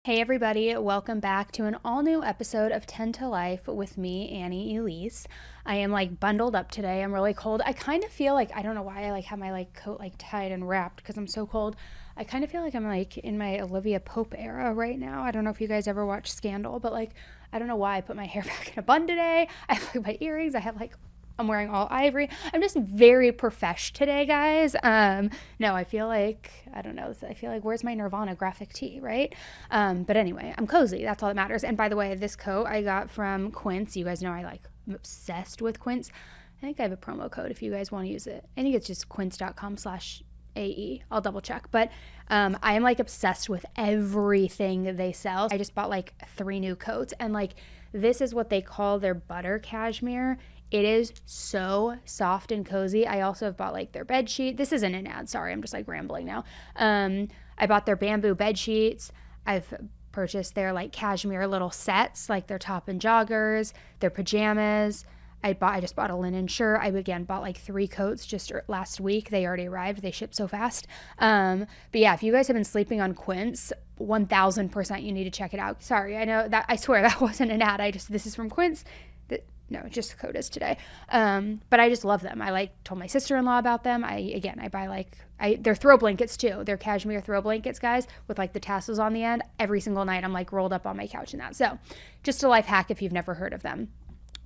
Hey everybody, welcome back to an all new episode of 10 to Life with me, Annie Elise. I am bundled up today. I'm really cold. I kind of feel I don't know why I have my coat tied and wrapped because I'm so cold. I kind of feel I'm in my Olivia Pope era right now. I don't know if you guys ever watched Scandal, but I don't know why I put my hair back in a bun today. I have my earrings. I'm wearing all ivory. I'm just very profesh today, guys. No, I feel I don't know. I feel where's my Nirvana graphic tee, right? But anyway, I'm cozy. That's all that matters. And by the way, this coat I got from Quince. You guys know I'm obsessed with Quince. I think I have a promo code if you guys want to use it. I think it's just quince.com/AE. I'll double check. But I am obsessed with everything they sell. I just bought 3 new coats. And this is what they call their butter cashmere. It is so soft and cozy. I also have bought their bed sheet. This isn't an ad. Sorry, I'm just rambling now. I bought their bamboo bed sheets. I've purchased their cashmere little sets, their top and joggers, their pajamas. I just bought a linen shirt. I again bought 3 coats just last week. They already arrived. They ship so fast. But yeah, if you guys have been sleeping on Quince, 1000% you need to check it out. Sorry, I know that I swear that wasn't an ad. This is from Quince. No, just Codas today. But I just love them. I told my sister-in-law about them. I buy they're throw blankets too. They're cashmere throw blankets, guys, with the tassels on the end. Every single night I'm rolled up on my couch in that. So just a life hack if you've never heard of them.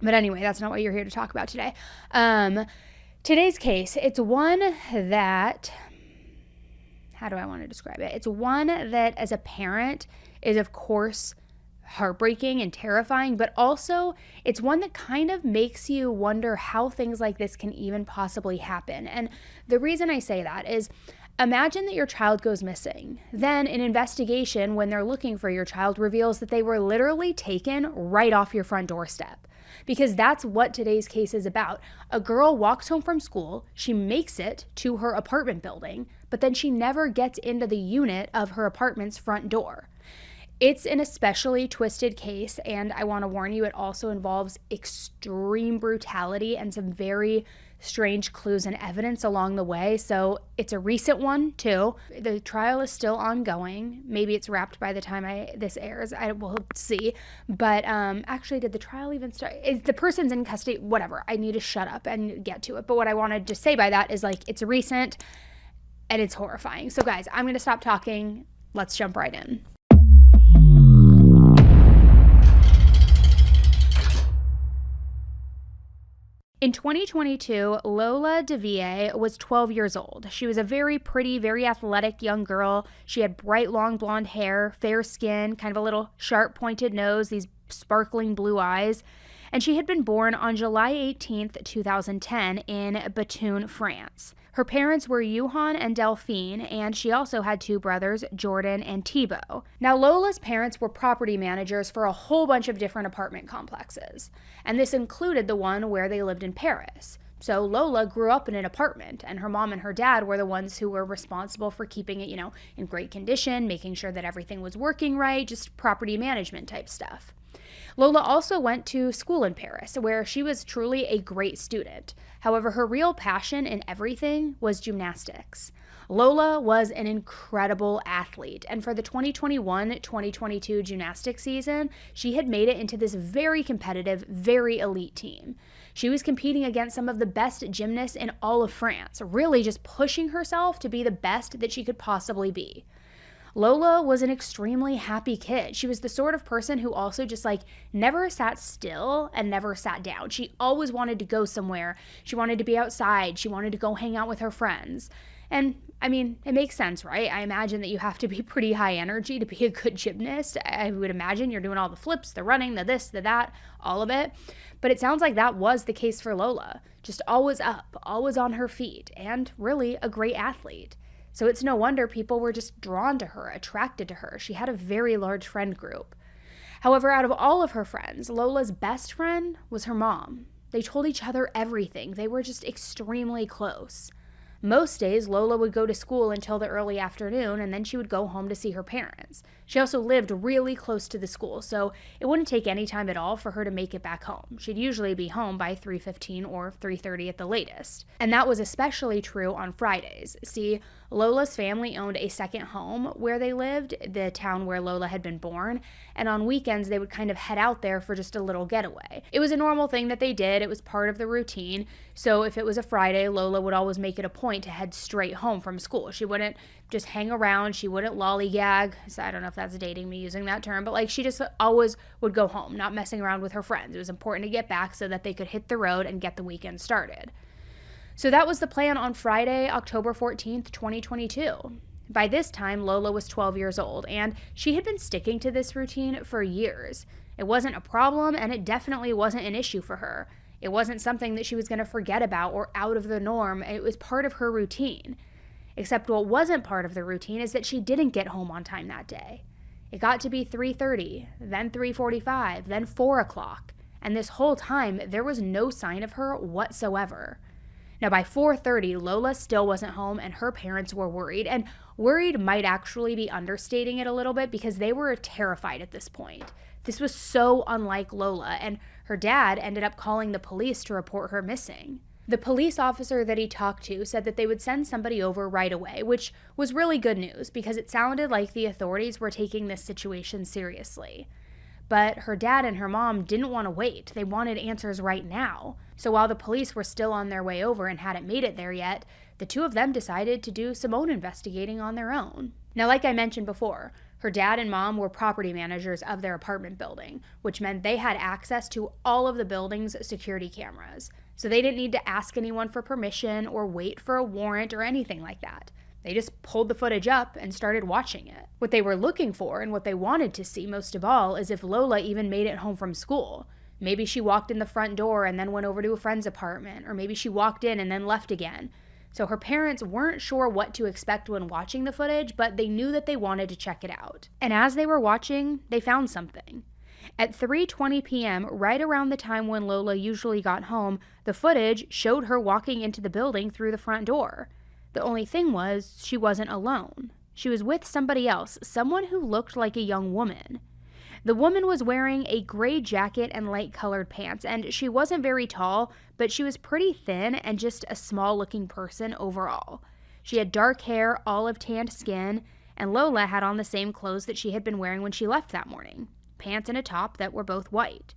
But anyway, that's not what you're here to talk about today. Today's case, it's one that, how do I want to describe it? It's one that as a parent is of course heartbreaking and terrifying, but also it's one that kind of makes you wonder how things like this can even possibly happen. And the reason I say that is, imagine that your child goes missing. Then an investigation when they're looking for your child reveals that they were literally taken right off your front doorstep. Because that's what today's case is about. A girl walks home from school, she makes it to her apartment building, but then she never gets into the unit of her apartment's front door. It's an especially twisted case, and I want to warn you, it also involves extreme brutality and some very strange clues and evidence along the way. So it's a recent one too. The trial is still ongoing. Maybe it's wrapped by the time this airs. I will see. But actually, did the trial even start? The person's in custody. Whatever. I need to shut up and get to it. But what I wanted to say by that is it's recent and it's horrifying. So guys, I'm going to stop talking. Let's jump right in. In 2022, Lola Daviet was 12 years old. She was a very pretty, very athletic young girl. She had bright, long blonde hair, fair skin, kind of a little sharp pointed nose, these sparkling blue eyes. And she had been born on July 18th, 2010 in Béthune, France. Her parents were Johan and Delphine, and she also had 2 brothers, Jordan and Thibaut. Now, Lola's parents were property managers for a whole bunch of different apartment complexes, and this included the one where they lived in Paris. So Lola grew up in an apartment, and her mom and her dad were the ones who were responsible for keeping it, in great condition, making sure that everything was working right, just property management type stuff. Lola also went to school in Paris, where she was truly a great student. However, her real passion in everything was gymnastics. Lola was an incredible athlete, and for the 2021-2022 gymnastics season, she had made it into this very competitive, very elite team. She was competing against some of the best gymnasts in all of France, really just pushing herself to be the best that she could possibly be. Lola was an extremely happy kid. She was the sort of person who also just never sat still and never sat down. She always wanted to go somewhere. She wanted to be outside. She wanted to go hang out with her friends. And I mean, it makes sense, right? I imagine that you have to be pretty high energy to be a good gymnast. I would imagine you're doing all the flips, the running, the this, the that, all of it. But it sounds like that was the case for Lola. Just always up, always on her feet, and really a great athlete. So it's no wonder people were just drawn to her, attracted to her. She had a very large friend group. However, out of all of her friends, Lola's best friend was her mom. They told each other everything. They were just extremely close. Most days, Lola would go to school until the early afternoon, and then she would go home to see her parents. She also lived really close to the school, so it wouldn't take any time at all for her to make it back home. She'd usually be home by 3:15 or 3:30 at the latest. And that was especially true on Fridays. See, Lola's family owned a second home where they lived, the town where Lola had been born, and on weekends they would kind of head out there for just a little getaway. It was a normal thing that they did, it was part of the routine, so if it was a Friday, Lola would always make it a point to head straight home from school. She wouldn't just hang around, she wouldn't lollygag, so I don't know if that's dating me using that term, but like she just always would go home, not messing around with her friends. It was important to get back so that they could hit the road and get the weekend started. So that was the plan on Friday, October 14th, 2022. By this time, Lola was 12 years old, and she had been sticking to this routine for years. It wasn't a problem, and it definitely wasn't an issue for her. It wasn't something that she was going to forget about or out of the norm. It was part of her routine. Except what wasn't part of the routine is that she didn't get home on time that day. It got to be 3:30, then 3:45, then 4 o'clock, and this whole time, there was no sign of her whatsoever. Now, by 4:30, Lola still wasn't home, and her parents were worried. And worried might actually be understating it a little bit because they were terrified at this point. This was so unlike Lola, and her dad ended up calling the police to report her missing. The police officer that he talked to said that they would send somebody over right away, which was really good news because it sounded like the authorities were taking this situation seriously. But her dad and her mom didn't want to wait. They wanted answers right now. So while the police were still on their way over and hadn't made it there yet, the two of them decided to do some own investigating on their own. Now, like I mentioned before, her dad and mom were property managers of their apartment building, which meant they had access to all of the building's security cameras. So they didn't need to ask anyone for permission or wait for a warrant or anything like that. They just pulled the footage up and started watching it. What they were looking for and what they wanted to see most of all is if Lola even made it home from school. Maybe she walked in the front door and then went over to a friend's apartment, or maybe she walked in and then left again. So her parents weren't sure what to expect when watching the footage, but they knew that they wanted to check it out. And as they were watching, they found something. At 3:20 p.m., right around the time when Lola usually got home, the footage showed her walking into the building through the front door. The only thing was, she wasn't alone. She was with somebody else, someone who looked like a young woman. The woman was wearing a gray jacket and light-colored pants, and she wasn't very tall, but she was pretty thin and just a small-looking person overall. She had dark hair, olive-tanned skin, and Lola had on the same clothes that she had been wearing when she left that morning, pants and a top that were both white.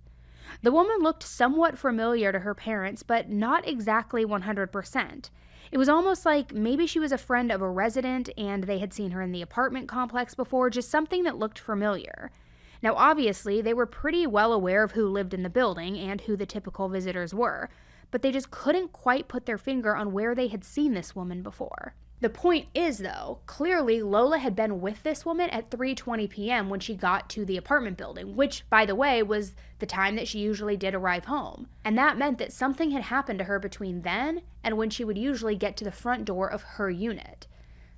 The woman looked somewhat familiar to her parents, but not exactly 100%. It was almost like maybe she was a friend of a resident and they had seen her in the apartment complex before, just something that looked familiar. Now, obviously, they were pretty well aware of who lived in the building and who the typical visitors were, but they just couldn't quite put their finger on where they had seen this woman before. The point is, though, clearly Lola had been with this woman at 3:20 p.m. when she got to the apartment building, which, by the way, was the time that she usually did arrive home. And that meant that something had happened to her between then and when she would usually get to the front door of her unit.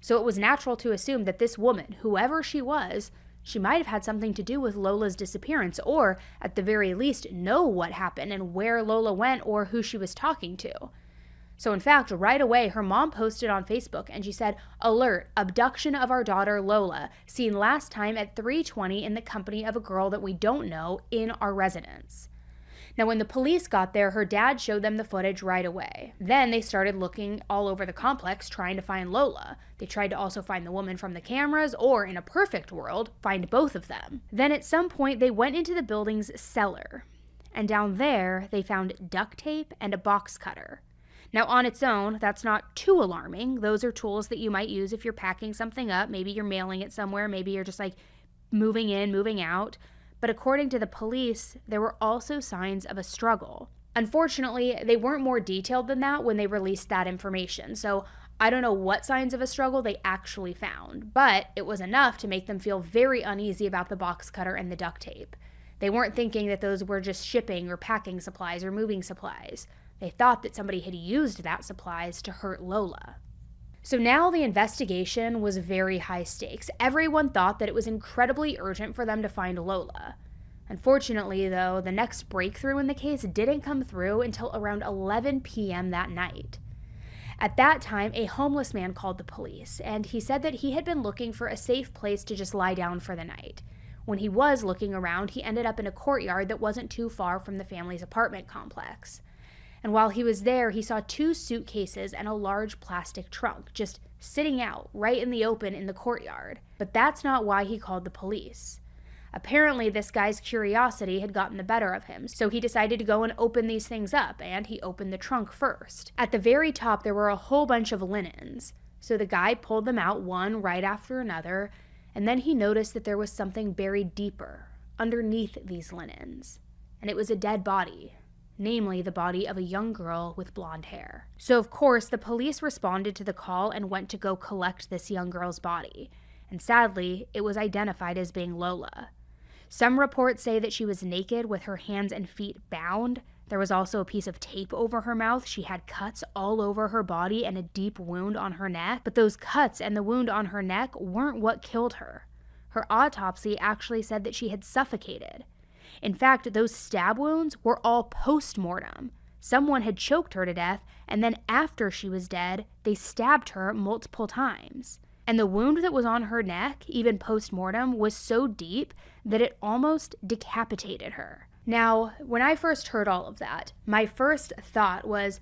So it was natural to assume that this woman, whoever she was, she might have had something to do with Lola's disappearance, or at the very least know what happened and where Lola went or who she was talking to. So in fact, right away, her mom posted on Facebook and she said, "Alert, abduction of our daughter Lola, seen last time at 3:20 in the company of a girl that we don't know in our residence." Now, when the police got there, her dad showed them the footage right away. Then they started looking all over the complex trying to find Lola. They tried to also find the woman from the cameras, or in a perfect world, find both of them. Then at some point, they went into the building's cellar. And down there, they found duct tape and a box cutter. Now, on its own, that's not too alarming. Those are tools that you might use if you're packing something up. Maybe you're mailing it somewhere. Maybe you're just like moving in, moving out. But according to the police, there were also signs of a struggle. Unfortunately, they weren't more detailed than that when they released that information. So I don't know what signs of a struggle they actually found, but it was enough to make them feel very uneasy about the box cutter and the duct tape. They weren't thinking that those were just shipping or packing supplies or moving supplies. They thought that somebody had used that supplies to hurt Lola. So now the investigation was very high stakes. Everyone thought that it was incredibly urgent for them to find Lola. Unfortunately, though, the next breakthrough in the case didn't come through until around 11 p.m. that night. At that time, a homeless man called the police, and he said that he had been looking for a safe place to just lie down for the night. When he was looking around, he ended up in a courtyard that wasn't too far from the family's apartment complex. And while he was there, he saw 2 suitcases and a large plastic trunk just sitting out right in the open in the courtyard. But that's not why he called the police. Apparently, this guy's curiosity had gotten the better of him, so he decided to go and open these things up, and he opened the trunk first. At the very top, there were a whole bunch of linens. So the guy pulled them out one right after another, and then he noticed that there was something buried deeper underneath these linens. And it was a dead body. Namely, the body of a young girl with blonde hair. So, of course, the police responded to the call and went to go collect this young girl's body. And sadly, it was identified as being Lola. Some reports say that she was naked with her hands and feet bound. There was also a piece of tape over her mouth. She had cuts all over her body and a deep wound on her neck. But those cuts and the wound on her neck weren't what killed her. Her autopsy actually said that she had suffocated. In fact, those stab wounds were all post-mortem. Someone had choked her to death, and then after she was dead, they stabbed her multiple times. And the wound that was on her neck, even post-mortem, was so deep that it almost decapitated her. Now, when I first heard all of that, my first thought was,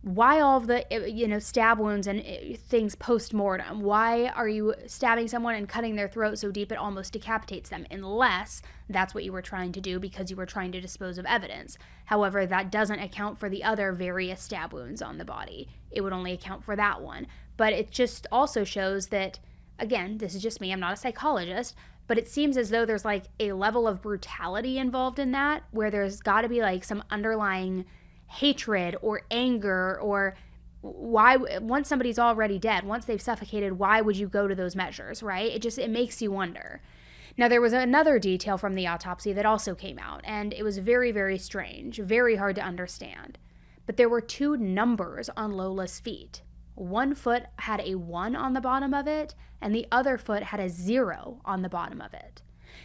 why all of the, stab wounds and things post-mortem? Why are you stabbing someone and cutting their throat so deep it almost decapitates them? Unless that's what you were trying to do because you were trying to dispose of evidence. However, that doesn't account for the other various stab wounds on the body. It would only account for that one. But it just also shows that, again, this is just me, I'm not a psychologist, but it seems as though there's like a level of brutality involved in that, where there's got to be like some underlying hatred or anger, or why, once somebody's already dead, once they've suffocated, why would you go to those measures, right? It makes you wonder. Now, there was another detail from the autopsy that also came out, and it was very, very strange, very hard to understand. But there were 2 numbers on Lola's feet. One foot had a 1 on the bottom of it, and the other foot had a 0 on the bottom of it.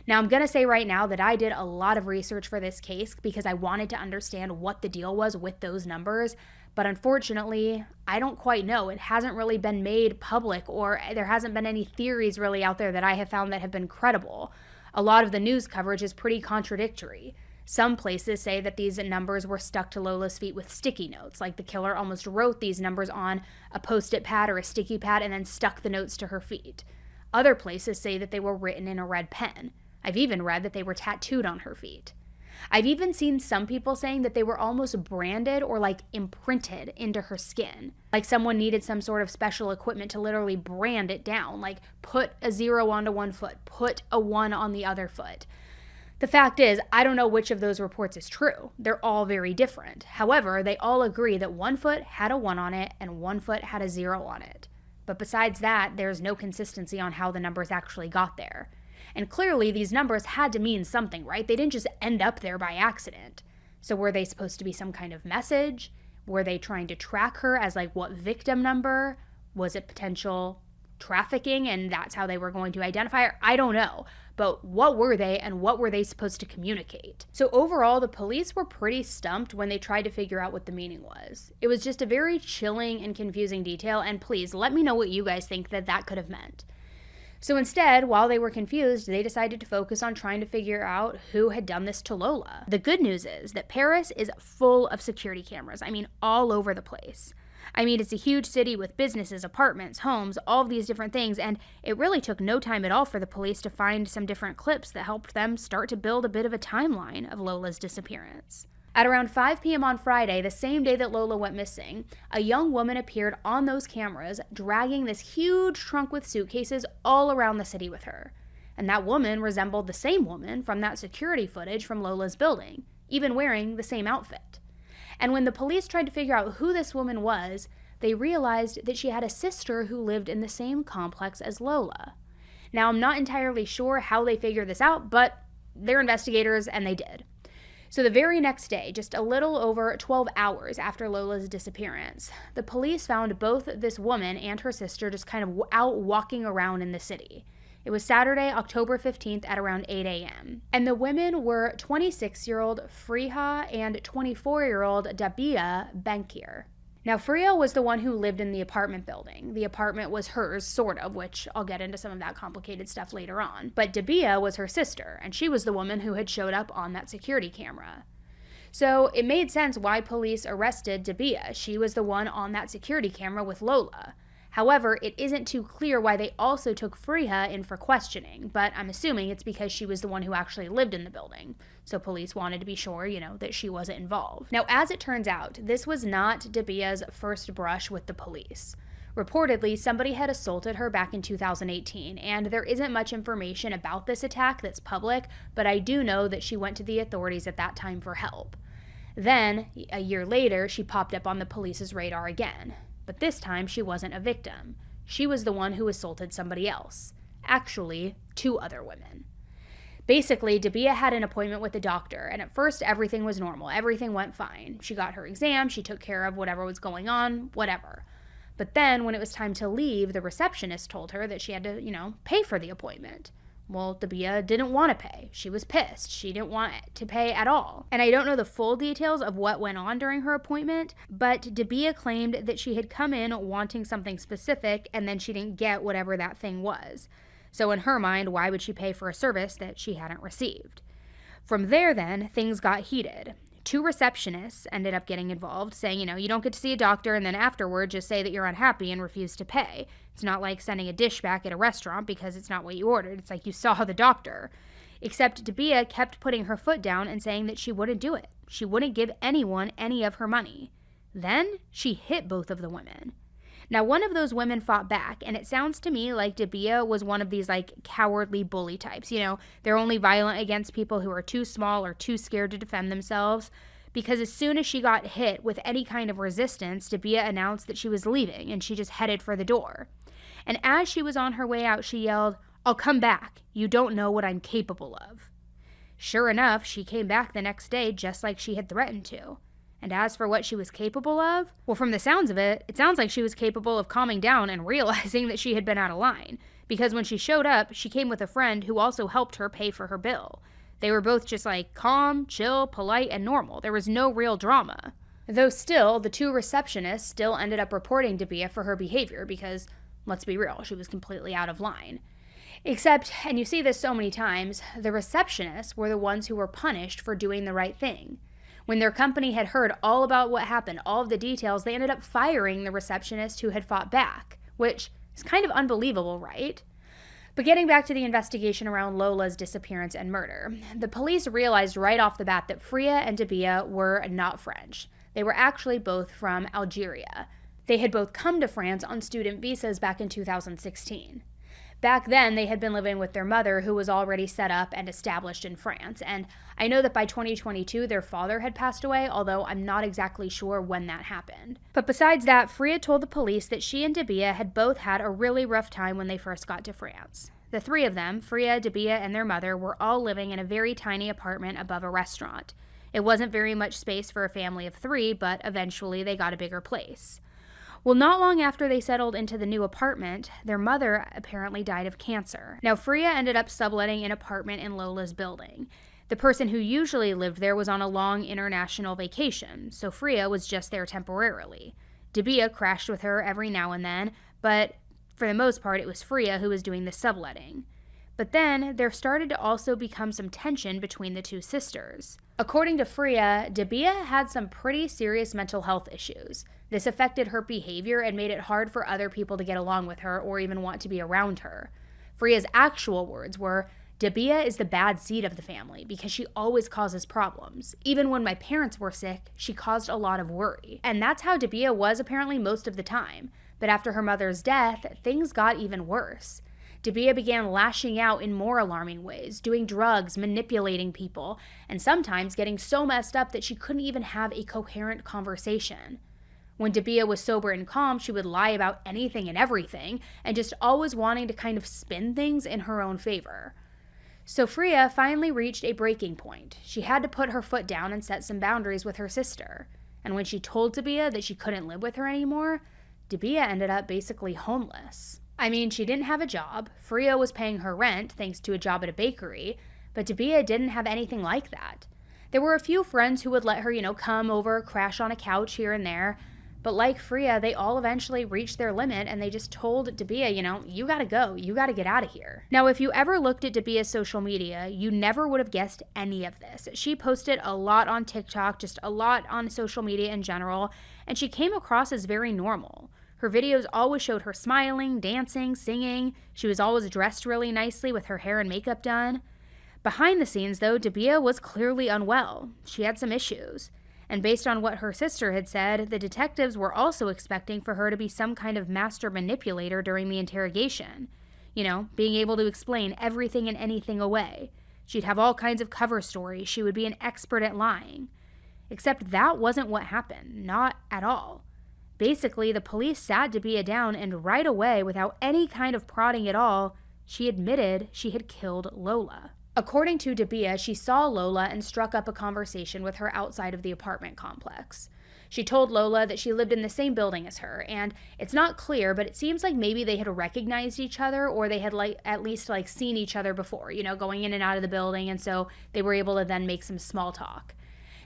Now, I'm going to say right now that I did a lot of research for this case because I wanted to understand what the deal was with those numbers, but unfortunately, I don't quite know. It hasn't really been made public, or there hasn't been any theories really out there that I have found that have been credible. A lot of the news coverage is pretty contradictory. Some places say that these numbers were stuck to Lola's feet with sticky notes, like the killer almost wrote these numbers on a Post-it pad or a sticky pad and then stuck the notes to her feet. Other places say that they were written in a red pen. I've even read that they were tattooed on her feet. I've even seen some people saying that they were almost branded or like imprinted into her skin. Like someone needed some sort of special equipment to literally brand it down, like put a 0 onto one foot, put a 1 on the other foot. The fact is, I don't know which of those reports is true. They're all very different. However, they all agree that one foot had a 1 on it and one foot had a 0 on it. But besides that, there's no consistency on how the numbers actually got there. And clearly, these numbers had to mean something, right? They didn't just end up there by accident. So were they supposed to be some kind of message? Were they trying to track her as like what victim number? Was it potential trafficking and that's how they were going to identify her? I don't know. But what were they and what were they supposed to communicate? So overall, the police were pretty stumped when they tried to figure out what the meaning was. It was just a very chilling and confusing detail, and please let me know what you guys think that could have meant. So instead, while they were confused, they decided to focus on trying to figure out who had done this to Lola. The good news is that Paris is full of security cameras. I mean, all over the place. I mean, it's a huge city with businesses, apartments, homes, all of these different things, and it really took no time at all for the police to find some different clips that helped them start to build a bit of a timeline of Lola's disappearance. At around 5 p.m. on Friday, the same day that Lola went missing, a young woman appeared on those cameras dragging this huge trunk with suitcases all around the city with her. And that woman resembled the same woman from that security footage from Lola's building, even wearing the same outfit. And when the police tried to figure out who this woman was, they realized that she had a sister who lived in the same complex as Lola. Now, I'm not entirely sure how they figured this out, but they're investigators and they did. So the very next day, just a little over 12 hours after Lola's disappearance, the police found both this woman and her sister just kind of out walking around in the city. It was Saturday, October 15th at around 8 a.m. And the women were 26-year-old Friha and 24-year-old Dabia Benkir. Now, Freya was the one who lived in the apartment building. The apartment was hers, sort of, which I'll get into some of that complicated stuff later on. But Daviet was her sister, and she was the woman who had showed up on that security camera. So it made sense why police arrested Daviet. She was the one on that security camera with Lola. However, it isn't too clear why they also took Freya in for questioning, but I'm assuming it's because she was the one who actually lived in the building. So police wanted to be sure, that she wasn't involved. Now, as it turns out, this was not Daviet's first brush with the police. Reportedly, somebody had assaulted her back in 2018, and there isn't much information about this attack that's public, but I do know that she went to the authorities at that time for help. Then, a year later, she popped up on the police's radar again. But this time, she wasn't a victim. She was the one who assaulted somebody else. Actually, 2 other women. Basically, Daviet had an appointment with the doctor, and at first everything was normal. Everything went fine. She got her exam, she took care of whatever was going on, whatever. But then, when it was time to leave, the receptionist told her that she had to, pay for the appointment. Well, Daviet didn't want to pay. She was pissed. She didn't want to pay at all. And I don't know the full details of what went on during her appointment, but Daviet claimed that she had come in wanting something specific, and then she didn't get whatever that thing was. So in her mind, why would she pay for a service that she hadn't received? From there, then, things got heated. 2 receptionists ended up getting involved, saying, you don't get to see a doctor and then afterward just say that you're unhappy and refuse to pay. It's not like sending a dish back at a restaurant because it's not what you ordered. It's like you saw the doctor. Except Daviet kept putting her foot down and saying that she wouldn't do it. She wouldn't give anyone any of her money. Then she hit both of the women. Now, one of those women fought back, and it sounds to me like Daviet was one of these, cowardly bully types. They're only violent against people who are too small or too scared to defend themselves, because as soon as she got hit with any kind of resistance, Daviet announced that she was leaving, and she just headed for the door. And as she was on her way out, she yelled, "I'll come back. You don't know what I'm capable of." Sure enough, she came back the next day just like she had threatened to. And as for what she was capable of, well, from the sounds of it, it sounds like she was capable of calming down and realizing that she had been out of line. Because when she showed up, she came with a friend who also helped her pay for her bill. They were both just calm, chill, polite, and normal. There was no real drama. Though still, the 2 receptionists still ended up reporting Daviet for her behavior because, let's be real, she was completely out of line. Except, and you see this so many times, the receptionists were the ones who were punished for doing the right thing. When their company had heard all about what happened, all of the details, they ended up firing the receptionist who had fought back, which is kind of unbelievable, right? But getting back to the investigation around Lola's disappearance and murder, the police realized right off the bat that Freya and Daviet were not French. They were actually both from Algeria. They had both come to France on student visas back in 2016. Back then, they had been living with their mother, who was already set up and established in France, and I know that by 2022, their father had passed away, although I'm not exactly sure when that happened. But besides that, Freya told the police that she and Daviet had both had a really rough time when they first got to France. The 3 of them, Freya, Daviet, and their mother, were all living in a very tiny apartment above a restaurant. It wasn't very much space for a family of 3, but eventually they got a bigger place. Well, not long after they settled into the new apartment, their mother apparently died of cancer. Now, Freya ended up subletting an apartment in Lola's building. The person who usually lived there was on a long international vacation, so Freya was just there temporarily. Daviet crashed with her every now and then, but for the most part, it was Freya who was doing the subletting. But then, there started to also become some tension between the 2 sisters. According to Freya, Daviet had some pretty serious mental health issues. This affected her behavior and made it hard for other people to get along with her or even want to be around her. Freya's actual words were, "Daviet is the bad seed of the family because she always causes problems. Even when my parents were sick, she caused a lot of worry." And that's how Daviet was apparently most of the time. But after her mother's death, things got even worse. Daviet began lashing out in more alarming ways, doing drugs, manipulating people, and sometimes getting so messed up that she couldn't even have a coherent conversation. When Daviet was sober and calm, she would lie about anything and everything, and just always wanting to kind of spin things in her own favor. So Freya finally reached a breaking point. She had to put her foot down and set some boundaries with her sister. And when she told Daviet that she couldn't live with her anymore, Daviet ended up basically homeless. I mean, she didn't have a job. Freya was paying her rent thanks to a job at a bakery, but Daviet didn't have anything like that. There were a few friends who would let her, come over, crash on a couch here and there, But like Freya, they all eventually reached their limit and they just told Dabiah, you gotta go. You gotta get out of here. Now, if you ever looked at Dabiah's social media, you never would have guessed any of this. She posted a lot on TikTok, just a lot on social media in general, and she came across as very normal. Her videos always showed her smiling, dancing, singing. She was always dressed really nicely with her hair and makeup done. Behind the scenes, though, Dabiah was clearly unwell. She had some issues. And based on what her sister had said, the detectives were also expecting for her to be some kind of master manipulator during the interrogation. Being able to explain everything and anything away. She'd have all kinds of cover stories. She would be an expert at lying. Except that wasn't what happened. Not at all. Basically, the police sat Dabiah down and right away, without any kind of prodding at all, she admitted she had killed Lola. According to Dabiah, she saw Lola and struck up a conversation with her outside of the apartment complex. She told Lola that she lived in the same building as her, and it's not clear, but it seems like maybe they had recognized each other, or they had at least seen each other before, going in and out of the building, and so they were able to then make some small talk.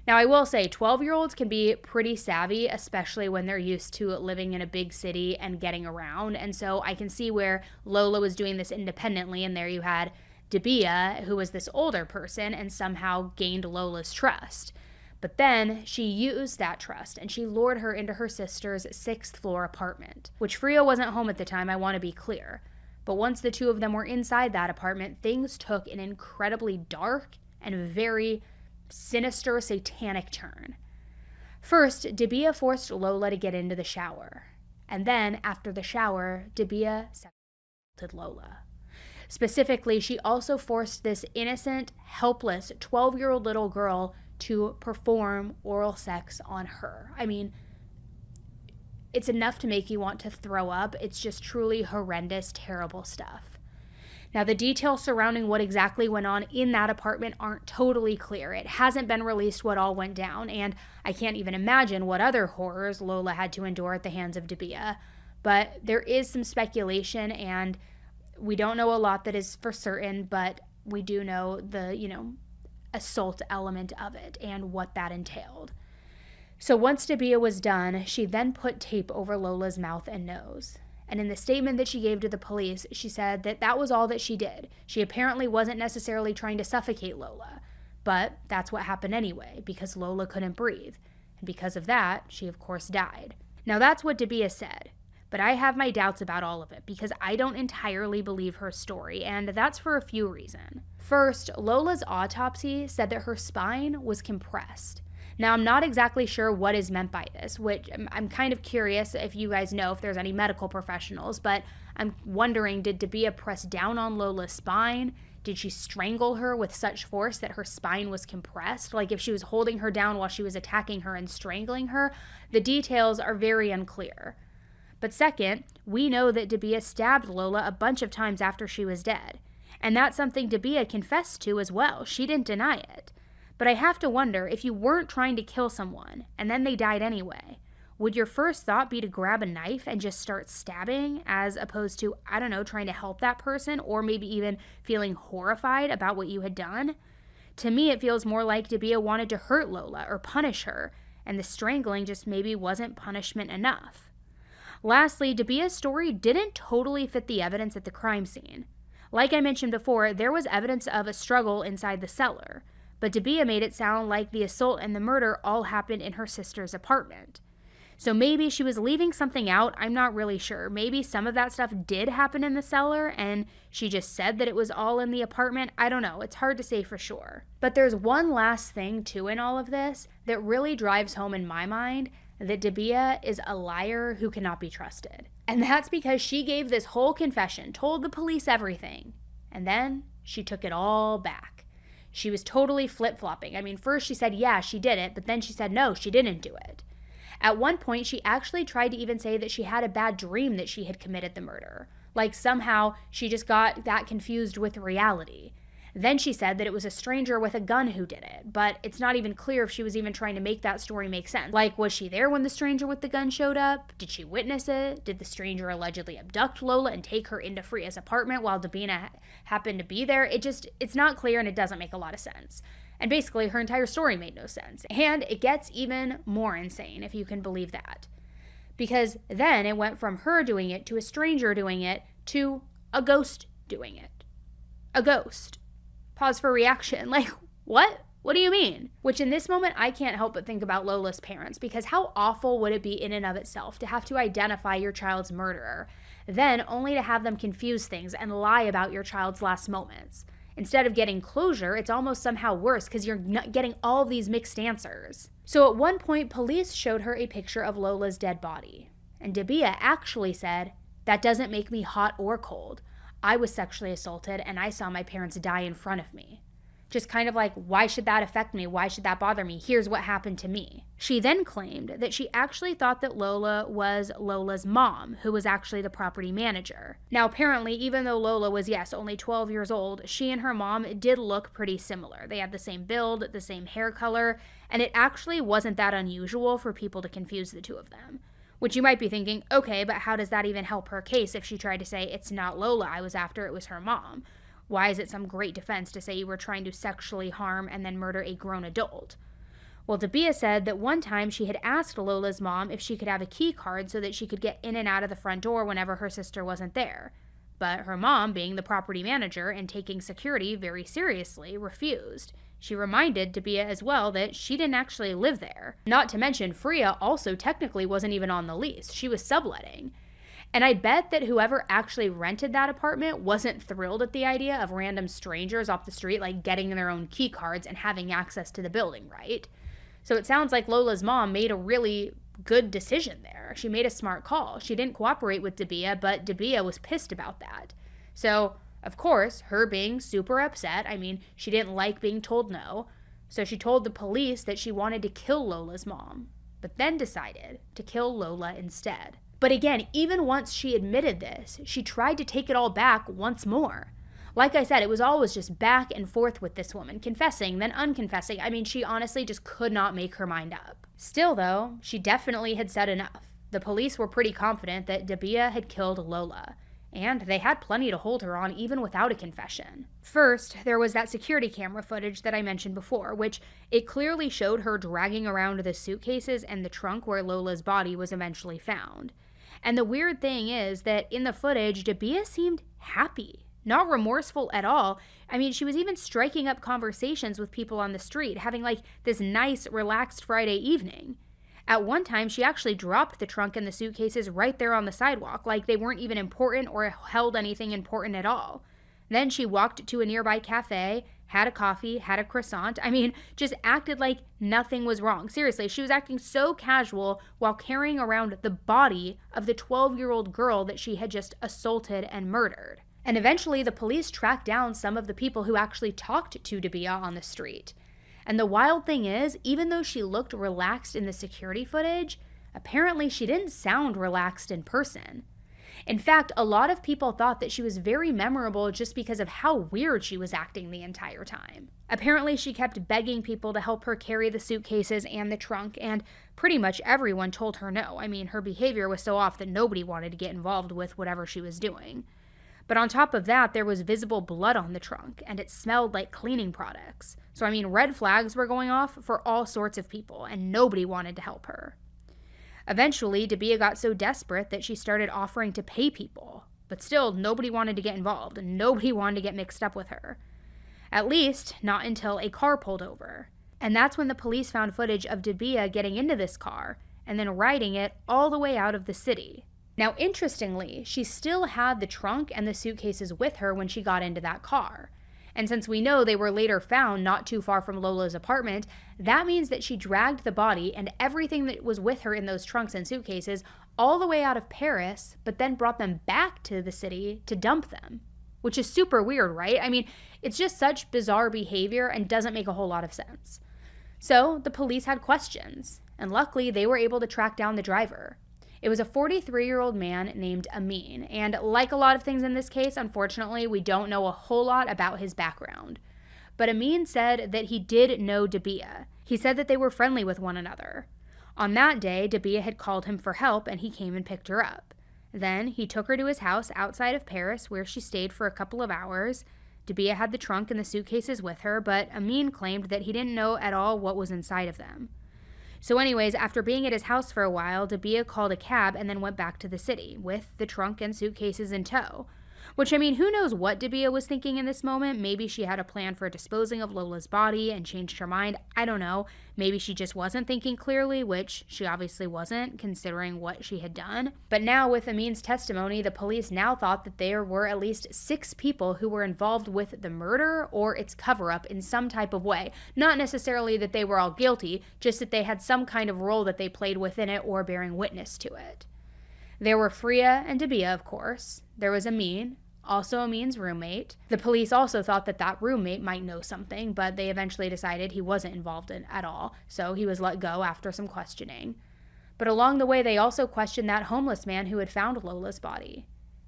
Now, I will say 12-year-olds can be pretty savvy, especially when they're used to living in a big city and getting around, and so I can see where Lola was doing this independently, and there you had Dabiah, who was this older person, and somehow gained Lola's trust. But then she used that trust and she lured her into her sister's 6th floor apartment, which Freya wasn't home at the time, I want to be clear. But once the two of them were inside that apartment, things took an incredibly dark and very sinister, satanic turn. First, Dabiah forced Lola to get into the shower. And then, after the shower, Dabiah assaulted Lola. Specifically, she also forced this innocent, helpless 12-year-old little girl to perform oral sex on her. I mean, it's enough to make you want to throw up. It's just truly horrendous, terrible stuff. Now, the details surrounding what exactly went on in that apartment aren't totally clear. It hasn't been released what all went down, and I can't even imagine what other horrors Lola had to endure at the hands of Dabiah. But there is some speculation, and we don't know a lot that is for certain, but we do know the, assault element of it and what that entailed. So once Dabiah was done, she then put tape over Lola's mouth and nose. And in the statement that she gave to the police, she said that that was all that she did. She apparently wasn't necessarily trying to suffocate Lola, but that's what happened anyway, because Lola couldn't breathe. And because of that, she of course died. Now that's what Dabiah said. But I have my doubts about all of it because I don't entirely believe her story, and that's for a few reasons. First, Lola's autopsy said that her spine was compressed. Now, I'm not exactly sure what is meant by this, which I'm kind of curious if you guys know if there's any medical professionals, but I'm wondering, did Dabiah press down on Lola's spine? Did she strangle her with such force that her spine was compressed? Like if she was holding her down while she was attacking her and strangling her? The details are very unclear. But second, we know that Dabiah stabbed Lola a bunch of times after she was dead. And that's something Dabiah confessed to as well. She didn't deny it. But I have to wonder, if you weren't trying to kill someone and then they died anyway, would your first thought be to grab a knife and just start stabbing as opposed to, trying to help that person or maybe even feeling horrified about what you had done? To me, it feels more like Dabiah wanted to hurt Lola or punish her, and the strangling just maybe wasn't punishment enough. Lastly, Dabiah's story didn't totally fit the evidence at the crime scene. Like I mentioned before, there was evidence of a struggle inside the cellar, but Dabiah made it sound like the assault and the murder all happened in her sister's apartment. So maybe she was leaving something out, I'm not really sure. Maybe some of that stuff did happen in the cellar and she just said that it was all in the apartment. I don't know, it's hard to say for sure. But there's one last thing too in all of this that really drives home in my mind that Dabiah is a liar who cannot be trusted. And that's because she gave this whole confession, told the police everything, and then she took it all back. She was totally flip-flopping. I mean, first she said, yeah, she did it, but then she said, no, she didn't do it. At one point, she actually tried to even say that she had a bad dream that she had committed the murder. Like somehow she just got that confused with reality. Then she said that it was a stranger with a gun who did it, but it's not even clear if she was even trying to make that story make sense. Like, was she there when the stranger with the gun showed up? Did she witness it? Did the stranger allegedly abduct Lola and take her into Freya's apartment while Dabiah happened to be there? It's not clear and it doesn't make a lot of sense. And basically, her entire story made no sense. And it gets even more insane, if you can believe that. because then it went from her doing it to a stranger doing it to a ghost doing it. A ghost. Pause for reaction. Like, what? What do you mean? Which in this moment, I can't help but think about Lola's parents, because how awful would it be in and of itself to have to identify your child's murderer, then only to have them confuse things and lie about your child's last moments? Instead of getting closure, it's almost somehow worse because you're not getting all of these mixed answers. So at one point, police showed her a picture of Lola's dead body. And Daviet actually said, "That doesn't make me hot or cold. I was sexually assaulted and I saw my parents die in front of me." Just kind of like, why should that affect me? Why should that bother me? Here's what happened to me. She then claimed that she actually thought that Lola was Lola's mom, who was actually the property manager. Now, apparently, even though Lola was, yes, only 12 years old, she and her mom did look pretty similar. They had the same build, the same hair color, and it actually wasn't that unusual for people to confuse the two of them. Which you might be thinking, okay, but how does that even help her case if she tried to say, it's not Lola I was after, it was her mom? Why is it some great defense to say you were trying to sexually harm and then murder a grown adult? Well, Daviet said that one time she had asked Lola's mom if she could have a key card so that she could get in and out of the front door whenever her sister wasn't there. But her mom, being the property manager and taking security very seriously, refused. She reminded Daviet as well that she didn't actually live there. Not to mention, Freya also technically wasn't even on the lease. She was subletting. And I bet that whoever actually rented that apartment wasn't thrilled at the idea of random strangers off the street like getting their own key cards and having access to the building, right? So it sounds like Lola's mom made a really good decision there. She made a smart call. She didn't cooperate with Daviet, but Daviet was pissed about that. So, of course, her being super upset, I mean, she didn't like being told no, so she told the police that she wanted to kill Lola's mom, but then decided to kill Lola instead. But again, even once she admitted this, she tried to take it all back once more. Like I said, it was always just back and forth with this woman, confessing, then unconfessing. I mean, she honestly just could not make her mind up. Still, though, she definitely had said enough. The police were pretty confident that Daviet had killed Lola, and they had plenty to hold her on even without a confession. First, there was that security camera footage that I mentioned before, which it clearly showed her dragging around the suitcases and the trunk where Lola's body was eventually found. And the weird thing is that in the footage, Daviet seemed happy, not remorseful at all. I mean, she was even striking up conversations with people on the street, having like this nice, relaxed Friday evening. At one time, she actually dropped the trunk and the suitcases right there on the sidewalk, like they weren't even important or held anything important at all. Then she walked to a nearby cafe, had a coffee, had a croissant. I mean, just acted like nothing was wrong. Seriously, she was acting so casual while carrying around the body of the 12-year-old girl that she had just assaulted and murdered. And eventually, the police tracked down some of the people who actually talked to Daviet on the street. And the wild thing is, even though she looked relaxed in the security footage, apparently she didn't sound relaxed in person. In fact, a lot of people thought that she was very memorable just because of how weird she was acting the entire time. Apparently, she kept begging people to help her carry the suitcases and the trunk, and pretty much everyone told her no. I mean, her behavior was so off that nobody wanted to get involved with whatever she was doing. But on top of that, there was visible blood on the trunk, and it smelled like cleaning products. So, I mean, red flags were going off for all sorts of people, and nobody wanted to help her. Eventually, Daviet got so desperate that she started offering to pay people. But still, nobody wanted to get involved, and nobody wanted to get mixed up with her. At least, not until a car pulled over. And that's when the police found footage of Daviet getting into this car, and then riding it all the way out of the city. Now, interestingly, she still had the trunk and the suitcases with her when she got into that car. And since we know they were later found not too far from Lola's apartment, that means that she dragged the body and everything that was with her in those trunks and suitcases all the way out of Paris, but then brought them back to the city to dump them. Which is super weird, right? I mean, it's just such bizarre behavior and doesn't make a whole lot of sense. So the police had questions, and luckily they were able to track down the driver. It was a 43-year-old man named Amin, and like a lot of things in this case, unfortunately, we don't know a whole lot about his background. But Amin said that he did know Daviet. He said that they were friendly with one another. On that day, Daviet had called him for help, and he came and picked her up. Then he took her to his house outside of Paris, where she stayed for a couple of hours. Daviet had the trunk and the suitcases with her, but Amin claimed that he didn't know at all what was inside of them. So anyways, after being at his house for a while, Daviet called a cab and then went back to the city with the trunk and suitcases in tow. Which, I mean, who knows what Daviet was thinking in this moment? Maybe she had a plan for disposing of Lola's body and changed her mind. I don't know. Maybe she just wasn't thinking clearly, which she obviously wasn't, considering what she had done. But now, with Amin's testimony, the police now thought that there were at least 6 people who were involved with the murder or its cover-up in some type of way. Not necessarily that they were all guilty, just that they had some kind of role that they played within it or bearing witness to it. There were Freya and Daviet, of course. There was Amin, also Amin's roommate. The police also thought that that roommate might know something, but they eventually decided he wasn't involved in at all, so he was let go after some questioning. But along the way, they also questioned that homeless man who had found Lola's body.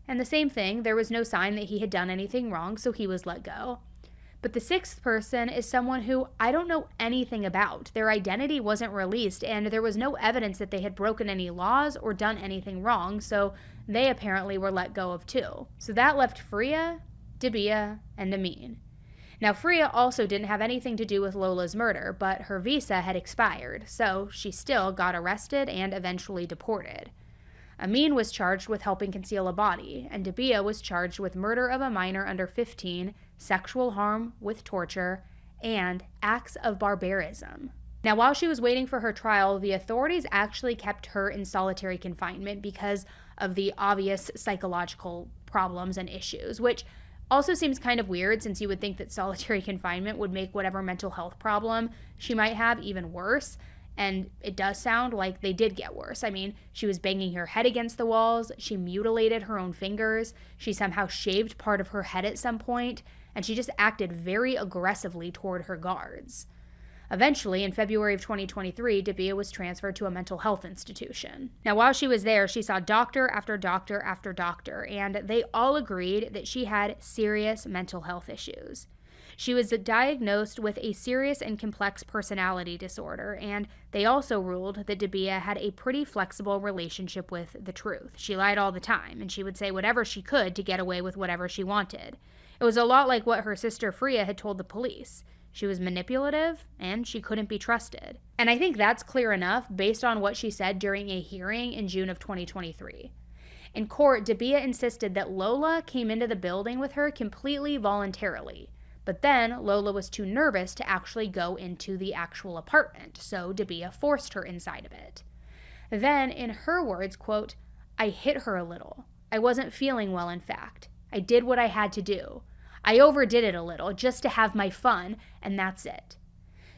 And the same thing, there was no sign that he had done anything wrong, so he was let go. But the 6th person is someone who I don't know anything about. Their identity wasn't released, and there was no evidence that they had broken any laws or done anything wrong, so they apparently were let go of too. So that left Freya, Daviet, and Amin. Now, Freya also didn't have anything to do with Lola's murder, but her visa had expired, so she still got arrested and eventually deported. Amin was charged with helping conceal a body, and Daviet was charged with murder of a minor under 15, sexual harm with torture, and acts of barbarism. Now, while she was waiting for her trial, the authorities actually kept her in solitary confinement because of the obvious psychological problems and issues, which also seems kind of weird since you would think that solitary confinement would make whatever mental health problem she might have even worse. And it does sound like they did get worse. I mean, she was banging her head against the walls, she mutilated her own fingers, she somehow shaved part of her head at some point, and she just acted very aggressively toward her guards. Eventually, in February of 2023, Daviet was transferred to a mental health institution. Now, while she was there, she saw doctor after doctor after doctor, and they all agreed that she had serious mental health issues. She was diagnosed with a serious and complex personality disorder, and they also ruled that Daviet had a pretty flexible relationship with the truth. She lied all the time, and she would say whatever she could to get away with whatever she wanted. It was a lot like what her sister Freya had told the police. She was manipulative, and she couldn't be trusted. And I think that's clear enough based on what she said during a hearing in June of 2023. In court, Daviet insisted that Lola came into the building with her completely voluntarily. But then Lola was too nervous to actually go into the actual apartment, so Daviet forced her inside of it. Then, in her words, quote, "I hit her a little. I wasn't feeling well, in fact. I did what I had to do. I overdid it a little, just to have my fun, and that's it."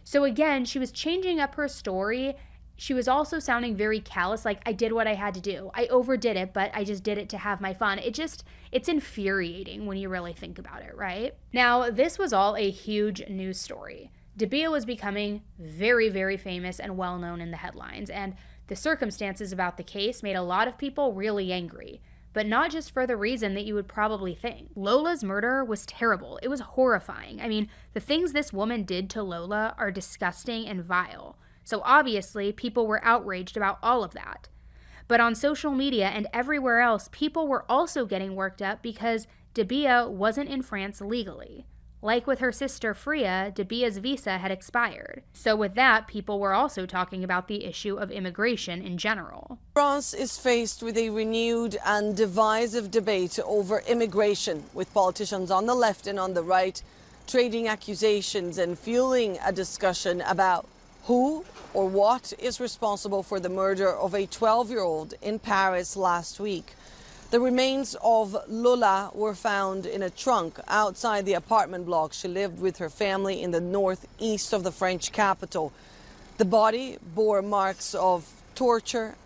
So again, she was changing up her story. She was also sounding very callous, like, I did what I had to do. I overdid it, but I just did it to have my fun. It's infuriating when you really think about it, right? Now, this was all a huge news story. Daviet was becoming very, very famous and well-known in the headlines, and the circumstances about the case made a lot of people really angry. But not just for the reason that you would probably think. Lola's murder was terrible. It was horrifying. I mean, the things this woman did to Lola are disgusting and vile. So obviously, people were outraged about all of that. But on social media and everywhere else, people were also getting worked up because Daviet wasn't in France legally. Like with her sister Freya, Daviet's visa had expired. So with that, people were also talking about the issue of immigration in general. France is faced with a renewed and divisive debate over immigration, with politicians on the left and on the right trading accusations and fueling a discussion about who or what is responsible for the murder of a 12-year-old in Paris last week. The remains of Lola were found in a trunk outside the apartment block she lived with her family in the northeast of the French capital. The body bore marks of torture.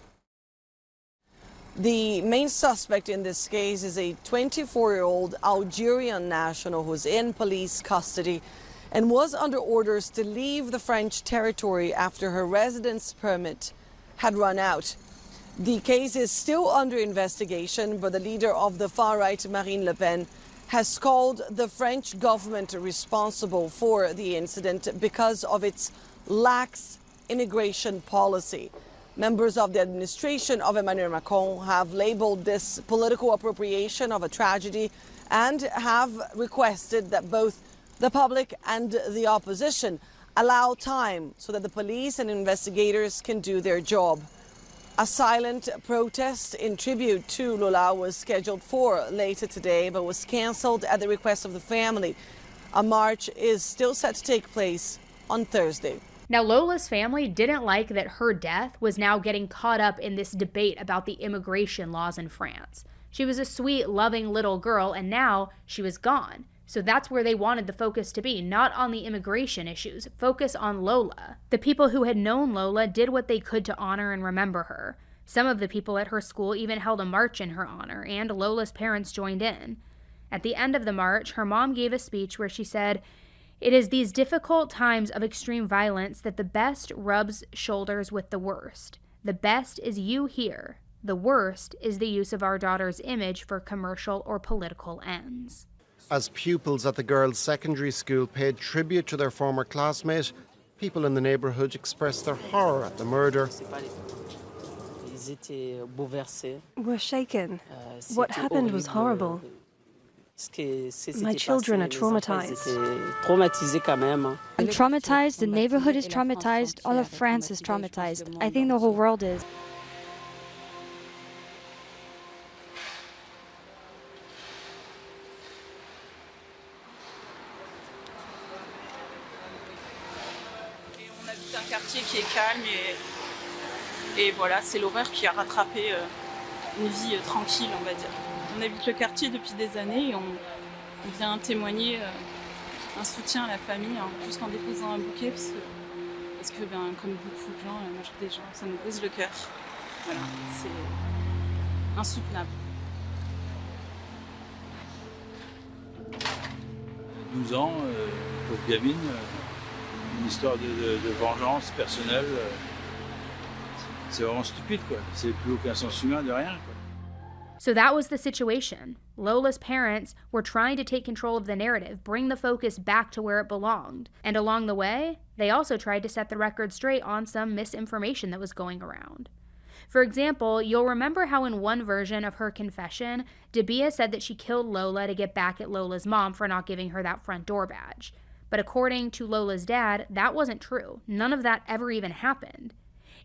The main suspect in this case is a 24-year-old Algerian national who's in police custody and was under orders to leave the French territory after her residence permit had run out. The case is still under investigation, but the leader of the far-right, Marine Le Pen, has called the French government responsible for the incident because of its lax immigration policy. Members of the administration of Emmanuel Macron have labeled this political appropriation of a tragedy and have requested that both the public and the opposition Allow time so that the police and investigators can do their job. A silent protest in tribute to Lola was scheduled for later today, but was cancelled at the request of the family. A march is still set to take place on Thursday. Now, Lola's family didn't like that her death was now getting caught up in this debate about the immigration laws in France. She was a sweet, loving little girl, and now she was gone. So that's where they wanted the focus to be, not on the immigration issues, focus on Lola. The people who had known Lola did what they could to honor and remember her. Some of the people at her school even held a march in her honor, and Lola's parents joined in. At the end of the march, her mom gave a speech where she said, "It is these difficult times of extreme violence that the best rubs shoulders with the worst. The best is you here. The worst is the use of our daughter's image for commercial or political ends." As pupils at the girls' secondary school paid tribute to their former classmate, people in the neighbourhood expressed their horror at the murder. We're shaken. What happened was horrible. My children are traumatized. I'm traumatized, the neighborhood is traumatized, all of France is traumatized. I think the whole world is. Un quartier qui est calme et voilà, c'est l'horreur qui a rattrapé une vie tranquille, on va dire. On habite le quartier depuis des années et on vient témoigner un soutien à la famille, hein, juste en déposant un bouquet parce que comme beaucoup de gens, la majorité des gens, ça nous brise le cœur. Voilà, c'est insoutenable. 12 ans, pauvre gamine, une histoire de vengeance personnelle. C'est vraiment stupide, quoi. C'est plus aucun sens humain de rien, quoi. So that was the situation. Lola's parents were trying to take control of the narrative, bring the focus back to where it belonged. And along the way, they also tried to set the record straight on some misinformation that was going around. For example, you'll remember how in one version of her confession, Daviet said that she killed Lola to get back at Lola's mom for not giving her that front door badge. But according to Lola's dad, that wasn't true. None of that ever even happened.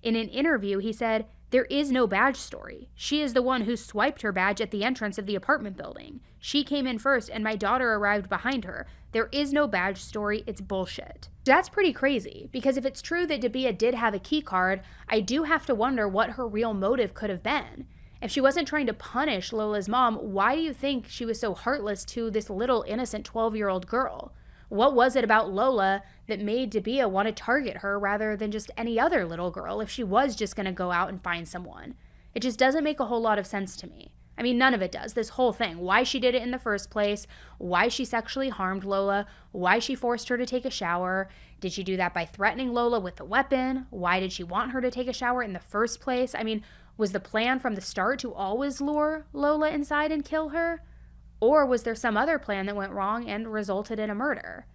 In an interview, he said, "There is no badge story. She is the one who swiped her badge at the entrance of the apartment building. She came in first and my daughter arrived behind her. There is no badge story. It's bullshit." That's pretty crazy, because if it's true that Daviet did have a key card, I do have to wonder what her real motive could have been. If she wasn't trying to punish Lola's mom, why do you think she was so heartless to this little innocent 12-year-old girl? What was it about Lola that made Daviet want to target her rather than just any other little girl if she was just going to go out and find someone? It just doesn't make a whole lot of sense to me. I mean, none of it does. This whole thing, why she did it in the first place, why she sexually harmed Lola, why she forced her to take a shower. Did she do that by threatening Lola with a weapon? Why did she want her to take a shower in the first place? I mean, was the plan from the start to always lure Lola inside and kill her? Or was there some other plan that went wrong and resulted in a murder?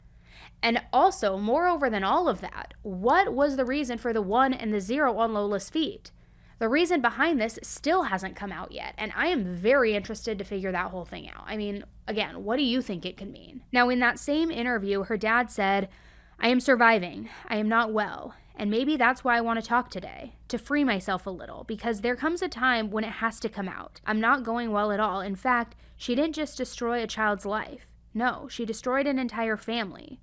And also, moreover than all of that, what was the reason for the 1 and the 0 on Lola's feet? The reason behind this still hasn't come out yet, and I am very interested to figure that whole thing out. I mean, again, what do you think it could mean? Now, in that same interview, her dad said, "I am surviving. I am not well. And maybe that's why I want to talk today, to free myself a little, because there comes a time when it has to come out. I'm not going well at all. In fact, she didn't just destroy a child's life. No, she destroyed an entire family.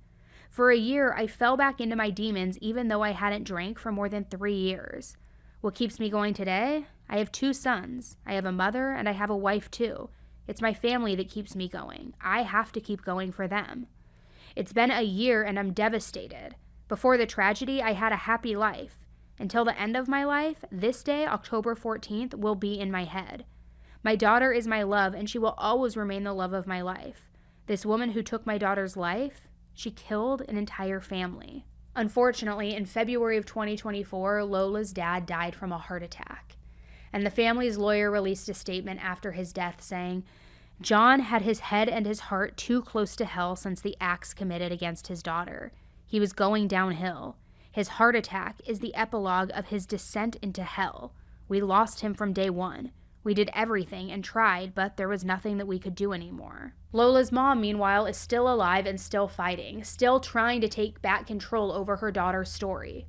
For a year, I fell back into my demons even though I hadn't drank for more than 3 years. What keeps me going today? I have 2 sons. I have a mother and I have a wife too. It's my family that keeps me going. I have to keep going for them. It's been a year and I'm devastated. Before the tragedy, I had a happy life. Until the end of my life, this day, October 14th, will be in my head. My daughter is my love and she will always remain the love of my life. This woman who took my daughter's life, she killed an entire family." Unfortunately, in February of 2024, Lola's dad died from a heart attack. And the family's lawyer released a statement after his death saying, "John had his head and his heart too close to hell since the acts committed against his daughter. He was going downhill. His heart attack is the epilogue of his descent into hell. We lost him from day one. We did everything and tried, but there was nothing that we could do anymore. Lola's mom, meanwhile, is still alive and still fighting, still trying to take back control over her daughter's story.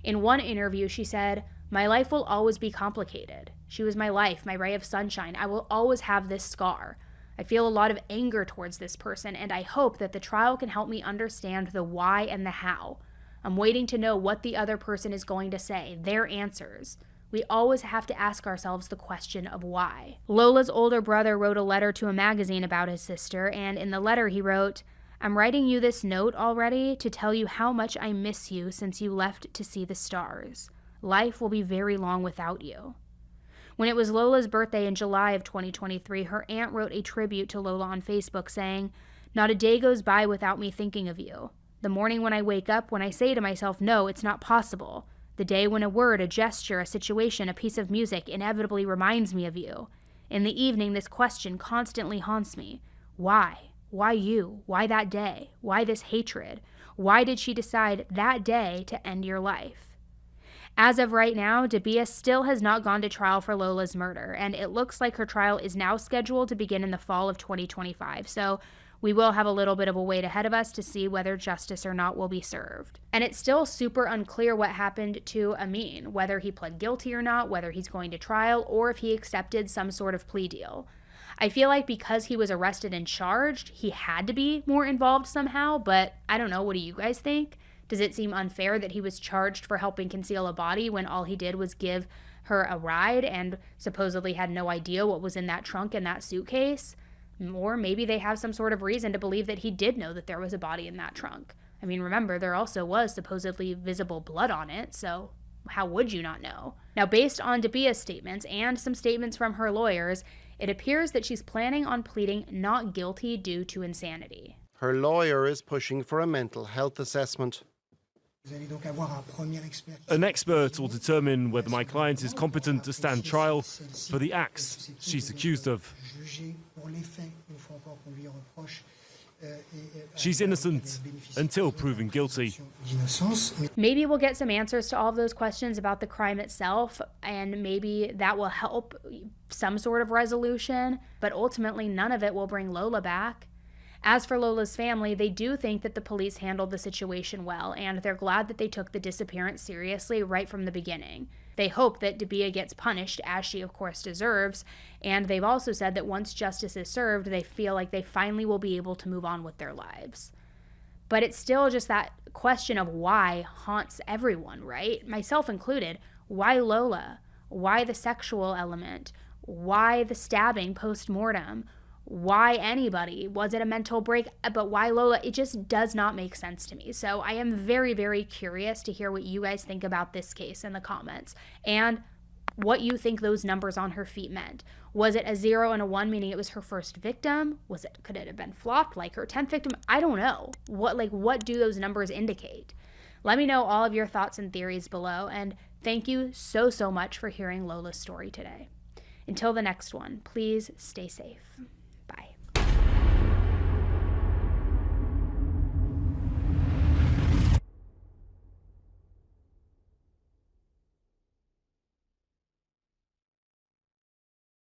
In one interview, she said, "My life will always be complicated. She was my life, my ray of sunshine. I will always have this scar. I feel a lot of anger towards this person, and I hope that the trial can help me understand the why and the how. I'm waiting to know what the other person is going to say, their answers. We always have to ask ourselves the question of why." Lola's older brother wrote a letter to a magazine about his sister, and in the letter he wrote, "I'm writing you this note already to tell you how much I miss you since you left to see the stars. Life will be very long without you." When it was Lola's birthday in July of 2023, her aunt wrote a tribute to Lola on Facebook saying, "Not a day goes by without me thinking of you. The morning when I wake up, when I say to myself, no, it's not possible. The day when a word, a gesture, a situation, a piece of music inevitably reminds me of you. In the evening, this question constantly haunts me. Why? Why you? Why that day? Why this hatred? Why did she decide that day to end your life?" As of right now, Daviet still has not gone to trial for Lola's murder, and it looks like her trial is now scheduled to begin in the fall of 2025, so we will have a little bit of a wait ahead of us to see whether justice or not will be served. And it's still super unclear what happened to Amin, whether he pled guilty or not, whether he's going to trial, or if he accepted some sort of plea deal. I feel like because he was arrested and charged, he had to be more involved somehow, but I don't know, what do you guys think? Does it seem unfair that he was charged for helping conceal a body when all he did was give her a ride and supposedly had no idea what was in that trunk and that suitcase? Or maybe they have some sort of reason to believe that he did know that there was a body in that trunk. I mean, remember, there also was supposedly visible blood on it, so how would you not know? Now, based on Daviet's statements and some statements from her lawyers, it appears that she's planning on pleading not guilty due to insanity. Her lawyer is pushing for a mental health assessment. An expert will determine whether my client is competent to stand trial for the acts she's accused of. She's innocent until proven guilty. Maybe we'll get some answers to all of those questions about the crime itself, and maybe that will help some sort of resolution, but ultimately none of it will bring Lola back. As for Lola's family, they do think that the police handled the situation well, and they're glad that they took the disappearance seriously right from the beginning. They hope that Daviet gets punished, as she of course deserves, and they've also said that once justice is served, they feel like they finally will be able to move on with their lives. But it's still just that question of why haunts everyone, right? Myself included. Why Lola? Why the sexual element? Why the stabbing post-mortem? Why anybody? Was it a mental break? But why Lola? It just does not make sense to me. So I am very, very curious to hear what you guys think about this case in the comments and what you think those numbers on her feet meant. Was it a 0 and a 1, meaning it was her first victim? Could it have been flopped like her 10th victim? I don't know. What do those numbers indicate? Let me know all of your thoughts and theories below, and thank you so much for hearing Lola's story today. Until the next one, please stay safe.